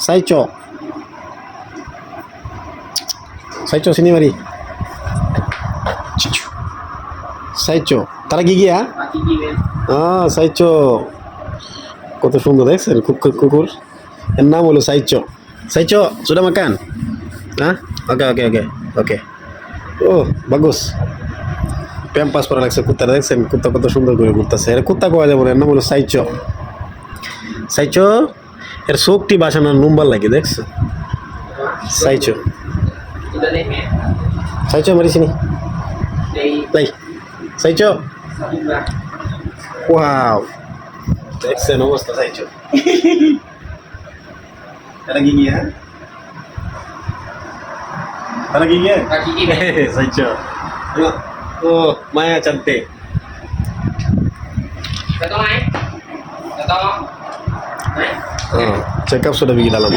Saicho. Saicho sini mari. Saicho. তারা gigi ya? Saicho. কত সুন্দর দেখছেন কুকুর এর নাম হলো সাইচো সাইচো sudah makan hah oke oke oke oke oh bagus pempas pernah লাগছে কুত্তা দেখছেন কুত্তা কত সুন্দর করে ঘুরতেছে এর কুত্তা কোয়া যাবে এর নাম হলো সাইচো সাইচো এর শোকটি বাসানোর নম্বর লাগে দেখছো সাইচো সাইচো mari sini lay সাইচো wow দেখছেন অবস্থা সাইচো Ada gigi ya? Ada gigi ya? Ada gigi ya? Saicho. Oh, Maya cantik. Datang mai? Datang? Check up sudah pergi dalam.